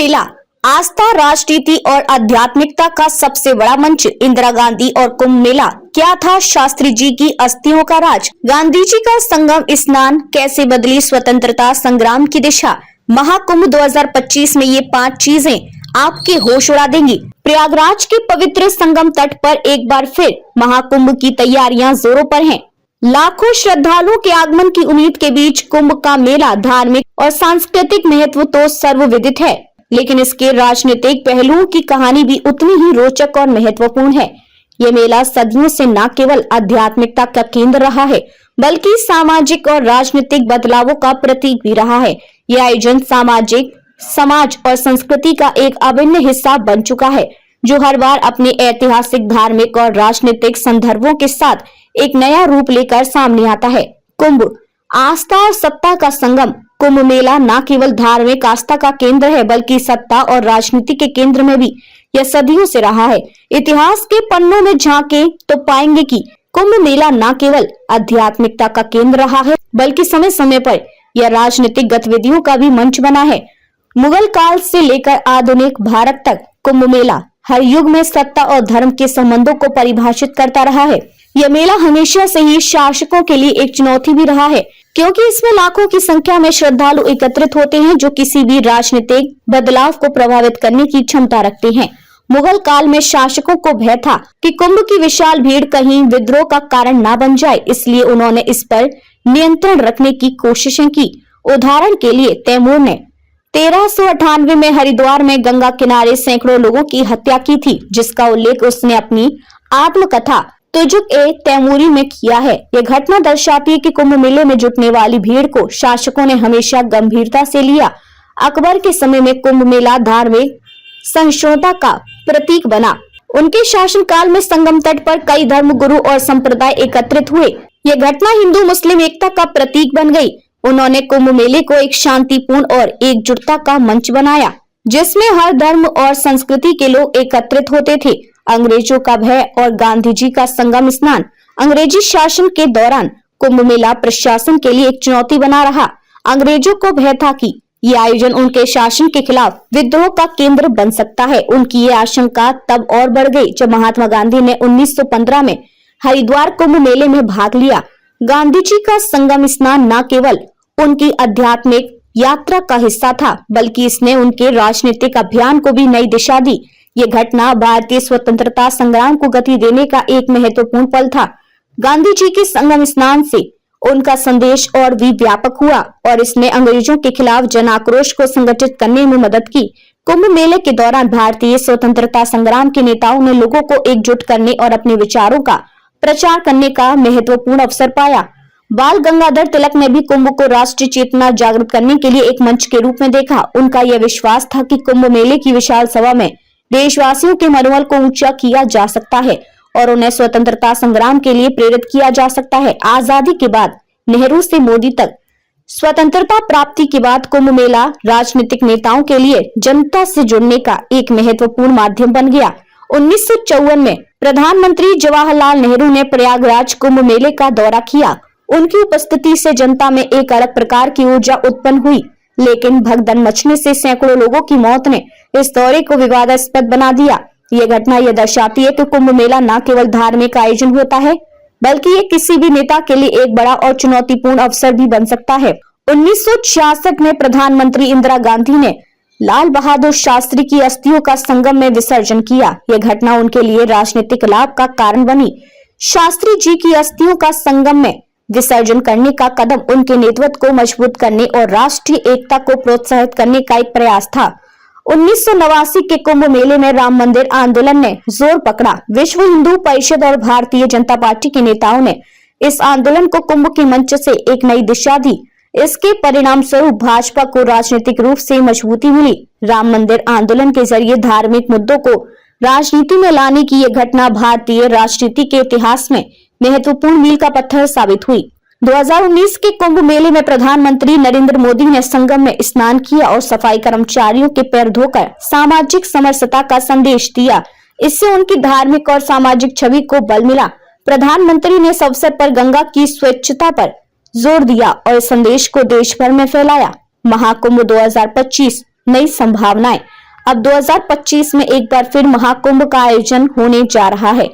मेला आस्था, राजनीति और आध्यात्मिकता का सबसे बड़ा मंच। इंदिरा गांधी और कुंभ मेला क्या था शास्त्री जी की अस्थियों का राज? गांधी जी का संगम स्नान कैसे बदली स्वतंत्रता संग्राम की दिशा? महाकुंभ 2025 में ये 5 चीजें आपके होश उड़ा देंगी। प्रयागराज के पवित्र संगम तट पर एक बार फिर महाकुंभ की तैयारियां जोरों पर हैं। लाखों श्रद्धालुओं के आगमन की उम्मीद के बीच कुंभ का मेला धार्मिक और सांस्कृतिक महत्व तो सर्वविदित है, लेकिन इसके राजनीतिक पहलुओं की कहानी भी उतनी ही रोचक और महत्वपूर्ण है। ये मेला सदियों से न केवल आध्यात्मिकता का केंद्र रहा है, बल्कि सामाजिक और राजनीतिक बदलावों का प्रतीक भी रहा है। यह आयोजन समाज और संस्कृति का एक अभिन्न हिस्सा बन चुका है, जो हर बार अपने ऐतिहासिक, धार्मिक और राजनीतिक संदर्भों के साथ एक नया रूप लेकर सामने आता है। कुंभ, आस्था और सत्ता का संगम। कुंभ मेला न केवल धार्मिक आस्था का केंद्र है, बल्कि सत्ता और राजनीति के केंद्र में भी यह सदियों से रहा है। इतिहास के पन्नों में झांके तो पाएंगे कि कुंभ मेला न केवल आध्यात्मिकता का केंद्र रहा है, बल्कि समय समय पर यह राजनीतिक गतिविधियों का भी मंच बना है। मुगल काल से लेकर आधुनिक भारत तक कुंभ मेला हर युग में सत्ता और धर्म के संबंधों को परिभाषित करता रहा है। यह मेला हमेशा से ही शासकों के लिए एक चुनौती भी रहा है, क्योंकि इसमें लाखों की संख्या में श्रद्धालु एकत्रित होते हैं, जो किसी भी राजनीतिक बदलाव को प्रभावित करने की क्षमता रखते हैं। मुगल काल में शासकों को भय था कि कुंभ की विशाल भीड़ कहीं विद्रोह का कारण न बन जाए, इसलिए उन्होंने इस पर नियंत्रण रखने की कोशिशें की। उदाहरण के लिए तैमूर ने 1398 में हरिद्वार में गंगा किनारे सैकड़ों लोगों की हत्या की थी, जिसका उल्लेख उसने अपनी आत्मकथा तुजुक-ए-तैमूरी में किया है। यह घटना दर्शाती है कि कुंभ मेले में जुटने वाली भीड़ को शासकों ने हमेशा गंभीरता से लिया। अकबर के समय में कुंभ मेला धार्मिक सहिष्णुता का प्रतीक बना। उनके शासनकाल में संगम तट पर कई धर्म गुरु और संप्रदाय एकत्रित हुए। यह घटना हिंदू मुस्लिम एकता का प्रतीक बन गई। उन्होंने कुंभ मेले को एक शांतिपूर्ण और एकजुटता का मंच बनाया, जिसमें हर धर्म और संस्कृति के लोग एकत्रित होते थे। अंग्रेजों का भय और गांधी जी का संगम स्नान। अंग्रेजी शासन के दौरान कुंभ मेला प्रशासन के लिए एक चुनौती बना रहा। अंग्रेजों को भय था कि ये आयोजन उनके शासन के खिलाफ विद्रोह का केंद्र बन सकता है। उनकी ये आशंका तब और बढ़ गई जब महात्मा गांधी ने 1915 में हरिद्वार कुंभ मेले में भाग लिया। गांधी जी का संगम स्नान न केवल उनकी आध्यात्मिक यात्रा का हिस्सा था, बल्कि इसने उनके राजनीतिक अभियान को भी नई दिशा दी। ये घटना भारतीय स्वतंत्रता संग्राम को गति देने का एक महत्वपूर्ण पल था। गांधी जी के संगम स्नान से उनका संदेश और भी व्यापक हुआ और इसने अंग्रेजों के खिलाफ जन आक्रोश को संगठित करने में मदद की। कुंभ मेले के दौरान भारतीय स्वतंत्रता संग्राम के नेताओं ने लोगों को एकजुट करने और अपने विचारों का प्रचार करने का महत्वपूर्ण अवसर पाया। बाल गंगाधर तिलक ने भी कुंभ को राष्ट्रीय चेतना जागृत करने के लिए एक मंच के रूप में देखा। उनका यह विश्वास था कि कुंभ मेले की विशाल सभा में देशवासियों के मनोबल को ऊंचा किया जा सकता है और उन्हें स्वतंत्रता संग्राम के लिए प्रेरित किया जा सकता है। आजादी के बाद नेहरू से मोदी तक स्वतंत्रता प्राप्ति के बाद कुंभ मेला राजनीतिक नेताओं के लिए जनता से जुड़ने का एक महत्वपूर्ण माध्यम बन गया। 1954 में प्रधानमंत्री जवाहरलाल नेहरू ने प्रयागराज कुंभ मेले का दौरा किया। उनकी उपस्थिति से जनता में एक अलग प्रकार की ऊर्जा उत्पन्न हुई, लेकिन भगदड़ मचने से सैकड़ों लोगों की मौत ने इस दौरे को विवादास्पद बना दिया। ये घटना यह दर्शाती है कि कुंभ मेला न केवल धार्मिक आयोजन होता है, बल्कि ये किसी भी नेता के लिए एक बड़ा और चुनौतीपूर्ण अवसर भी बन सकता है। 1966 में प्रधानमंत्री इंदिरा गांधी ने लाल बहादुर शास्त्री की अस्थियों का संगम में विसर्जन किया। यह घटना उनके लिए राजनीतिक लाभ का कारण बनी। शास्त्री जी की अस्थियों का संगम में विसर्जन करने का कदम उनके नेतृत्व को मजबूत करने और राष्ट्रीय एकता को प्रोत्साहित करने का एक प्रयास था। 1989 के कुंभ मेले में राम मंदिर आंदोलन ने जोर पकड़ा। विश्व हिंदू परिषद और भारतीय जनता पार्टी के नेताओं ने इस आंदोलन को कुंभ के मंच से एक नई दिशा दी। इसके परिणाम स्वरूप भाजपा को राजनीतिक रूप से मजबूती मिली। राम मंदिर आंदोलन के जरिए धार्मिक मुद्दों को राजनीति में लाने की यह घटना भारतीय राजनीति के इतिहास में महत्वपूर्ण मील का पत्थर साबित हुई। 2019 के कुंभ मेले में प्रधानमंत्री नरेंद्र मोदी ने संगम में स्नान किया और सफाई कर्मचारियों के पैर धोकर सामाजिक समरसता का संदेश दिया। इससे उनकी धार्मिक और सामाजिक छवि को बल मिला। प्रधानमंत्री ने इस अवसर पर गंगा की स्वच्छता पर जोर दिया और इस संदेश को देश भर में फैलाया। महाकुंभ 2025 नई संभावनाएं। अब 2025 में एक बार फिर महाकुंभ का आयोजन होने जा रहा है।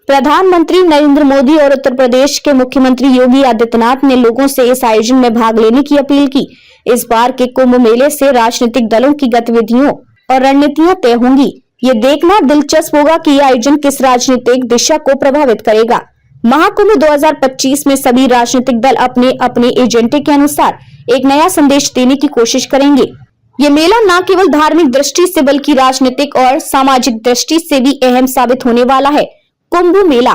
प्रधानमंत्री नरेंद्र मोदी और उत्तर प्रदेश के मुख्यमंत्री योगी आदित्यनाथ ने लोगों से इस आयोजन में भाग लेने की अपील की। इस बार के कुंभ मेले से राजनीतिक दलों की गतिविधियों और रणनीतियां तय होंगी। ये देखना दिलचस्प होगा कि यह आयोजन किस राजनीतिक दिशा को प्रभावित करेगा। महाकुंभ 2025 में सभी राजनीतिक दल अपने अपने एजेंडे के अनुसार एक नया संदेश देने की कोशिश करेंगे। ये मेला न केवल धार्मिक दृष्टि से बल्कि राजनीतिक और सामाजिक दृष्टि से भी अहम साबित होने वाला है। कुंभ मेला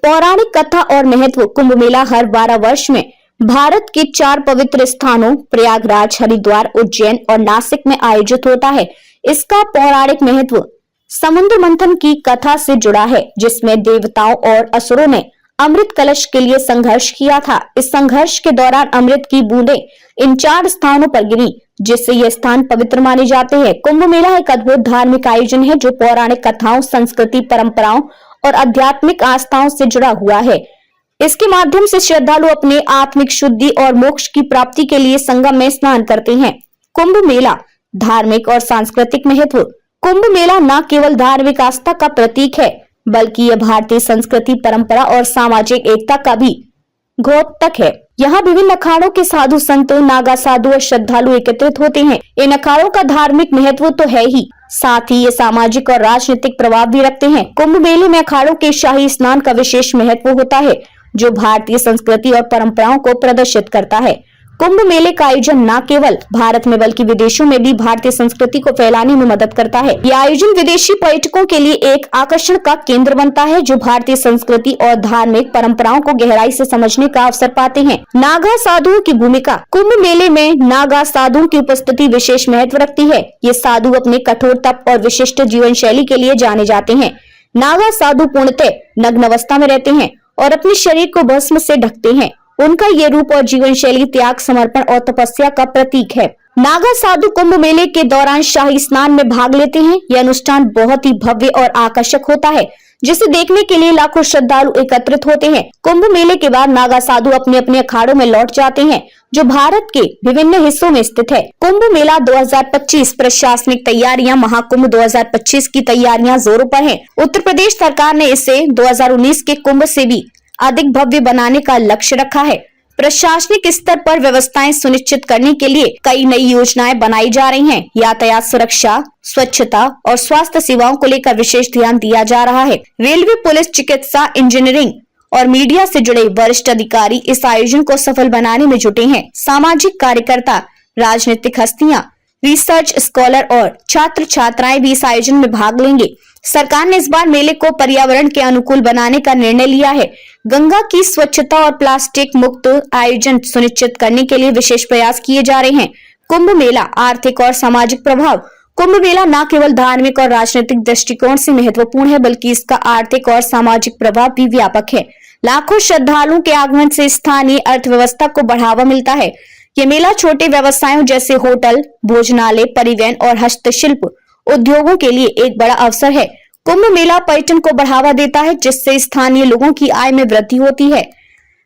पौराणिक कथा और महत्व। कुंभ मेला हर 12 वर्ष में भारत के 4 पवित्र स्थानों प्रयागराज, हरिद्वार, उज्जैन और नासिक में आयोजित होता है। इसका पौराणिक महत्व समुद्र मंथन की कथा से जुड़ा है, जिसमें देवताओं और असुरों ने अमृत कलश के लिए संघर्ष किया था। इस संघर्ष के दौरान अमृत की बूंदें इन 4 स्थानों पर गिरी, जिससे ये स्थान पवित्र माने जाते हैं। कुंभ मेला एक अद्भुत धार्मिक आयोजन है जो पौराणिक कथाओं, संस्कृति, परंपराओं और आध्यात्मिक आस्थाओं से जुड़ा हुआ है। इसके माध्यम से श्रद्धालु अपने आत्मिक शुद्धि और मोक्ष की प्राप्ति के लिए संगम में स्नान करते हैं। कुंभ मेला धार्मिक और सांस्कृतिक महत्व। कुंभ मेला न केवल धार्मिक आस्था का प्रतीक है, बल्कि यह भारतीय संस्कृति, परंपरा और सामाजिक एकता का भी द्योतक है। यहाँ विभिन्न अखाड़ों के साधु संतों, नागा साधु और श्रद्धालु एकत्रित होते हैं। इन अखाड़ों का धार्मिक महत्व तो है ही, साथ ही ये सामाजिक और राजनीतिक प्रभाव भी रखते हैं। कुंभ मेले में अखाड़ों के शाही स्नान का विशेष महत्व होता है, जो भारतीय संस्कृति और परंपराओं को प्रदर्शित करता है। कुंभ मेले का आयोजन न केवल भारत में बल्कि विदेशों में भी भारतीय संस्कृति को फैलाने में मदद करता है। यह आयोजन विदेशी पर्यटकों के लिए एक आकर्षण का केंद्र बनता है, जो भारतीय संस्कृति और धार्मिक परंपराओं को गहराई से समझने का अवसर पाते हैं। नागा साधुओं की भूमिका। कुंभ मेले में नागा साधुओं की उपस्थिति विशेष महत्व रखती है। ये साधु अपने कठोर तप और विशिष्ट जीवन शैली के लिए जाने जाते हैं। नागा साधु पूर्णतः नग्न अवस्था में रहते हैं और अपने शरीर को भस्म से ढकते हैं। उनका ये रूप और जीवन शैली त्याग, समर्पण और तपस्या का प्रतीक है। नागा साधु कुंभ मेले के दौरान शाही स्नान में भाग लेते हैं। यह अनुष्ठान बहुत ही भव्य और आकर्षक होता है, जिसे देखने के लिए लाखों श्रद्धालु एकत्रित होते हैं। कुंभ मेले के बाद नागा साधु अपने अपने अखाड़ों में लौट जाते हैं, जो भारत के विभिन्न हिस्सों में स्थित है। कुंभ मेला 2025 प्रशासनिक तैयारियां। महाकुंभ 2025 की तैयारियां जोरों पर हैं। उत्तर प्रदेश सरकार ने इसे 2019 के कुंभ से भी अधिक भव्य बनाने का लक्ष्य रखा है। प्रशासनिक स्तर पर व्यवस्थाएं सुनिश्चित करने के लिए कई नई योजनाएं बनाई जा रही हैं। यातायात सुरक्षा, स्वच्छता और स्वास्थ्य सेवाओं को लेकर विशेष ध्यान दिया जा रहा है। रेलवे, पुलिस, चिकित्सा, इंजीनियरिंग और मीडिया से जुड़े वरिष्ठ अधिकारी इस आयोजन को सफल बनाने में जुटे हैं। सामाजिक कार्यकर्ता, राजनीतिक हस्तियां, रिसर्च स्कॉलर और छात्र छात्राएं भी इस आयोजन में भाग लेंगे। सरकार ने इस बार मेले को पर्यावरण के अनुकूल बनाने का निर्णय लिया है। गंगा की स्वच्छता और प्लास्टिक मुक्त आयोजन सुनिश्चित करने के लिए विशेष प्रयास किए जा रहे हैं। कुंभ मेला आर्थिक और सामाजिक प्रभाव। कुंभ मेला न केवल धार्मिक और राजनीतिक दृष्टिकोण से महत्वपूर्ण है, बल्कि इसका आर्थिक और सामाजिक प्रभाव भी व्यापक है। लाखों श्रद्धालुओं के आगमन से स्थानीय अर्थव्यवस्था को बढ़ावा मिलता है। ये मेला छोटे व्यवसायों जैसे होटल, भोजनालय, परिवहन और हस्तशिल्प उद्योगों के लिए एक बड़ा अवसर है। कुंभ मेला पर्यटन को बढ़ावा देता है, जिससे स्थानीय लोगों की आय में वृद्धि होती है।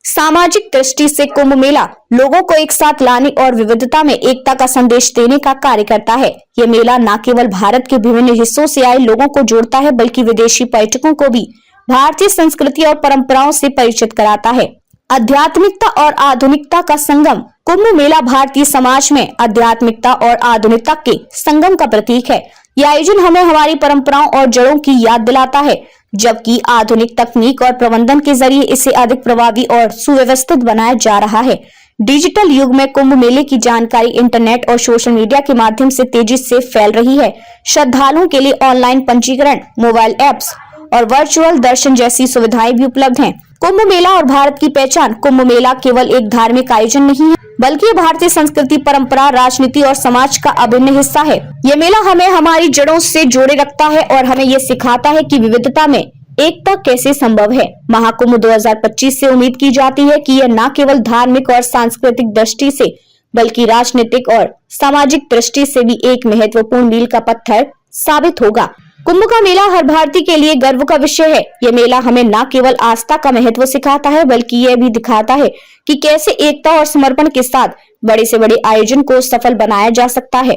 सामाजिक दृष्टि से कुंभ मेला लोगों को एक साथ लाने और विविधता में एकता का संदेश देने का कार्य करता है। ये मेला न केवल भारत के विभिन्न हिस्सों से आए लोगों को जोड़ता है, बल्कि विदेशी पर्यटकों को भी भारतीय संस्कृति और परंपराओं से परिचित कराता है। आध्यात्मिकता और आधुनिकता का संगम। कुंभ मेला भारतीय समाज में आध्यात्मिकता और आधुनिकता के संगम का प्रतीक है। यह आयोजन हमें हमारी परंपराओं और जड़ों की याद दिलाता है, जबकि आधुनिक तकनीक और प्रबंधन के जरिए इसे अधिक प्रभावी और सुव्यवस्थित बनाया जा रहा है। डिजिटल युग में कुंभ मेले की जानकारी इंटरनेट और सोशल मीडिया के माध्यम से तेजी से फैल रही है। श्रद्धालुओं के लिए ऑनलाइन पंजीकरण, मोबाइल ऐप्स और वर्चुअल दर्शन जैसी सुविधाएं भी उपलब्ध हैं। कुंभ मेला और भारत की पहचान। कुंभ मेला केवल एक धार्मिक आयोजन नहीं है, बल्कि भारतीय संस्कृति, परंपरा, राजनीति और समाज का अभिन्न हिस्सा है। ये मेला हमें हमारी जड़ों से जोड़े रखता है और हमें ये सिखाता है कि विविधता में एकता कैसे संभव है। महाकुंभ 2025 से उम्मीद की जाती है कि यह न केवल धार्मिक और सांस्कृतिक दृष्टि से, बल्कि राजनीतिक और सामाजिक दृष्टि से भी एक महत्वपूर्ण मील का पत्थर साबित होगा। कुंभ का मेला हर भारतीय के लिए गर्व का विषय है। ये मेला हमें न केवल आस्था का महत्व सिखाता है, बल्कि यह भी दिखाता है कि कैसे एकता और समर्पण के साथ बड़े से बड़े आयोजन को सफल बनाया जा सकता है।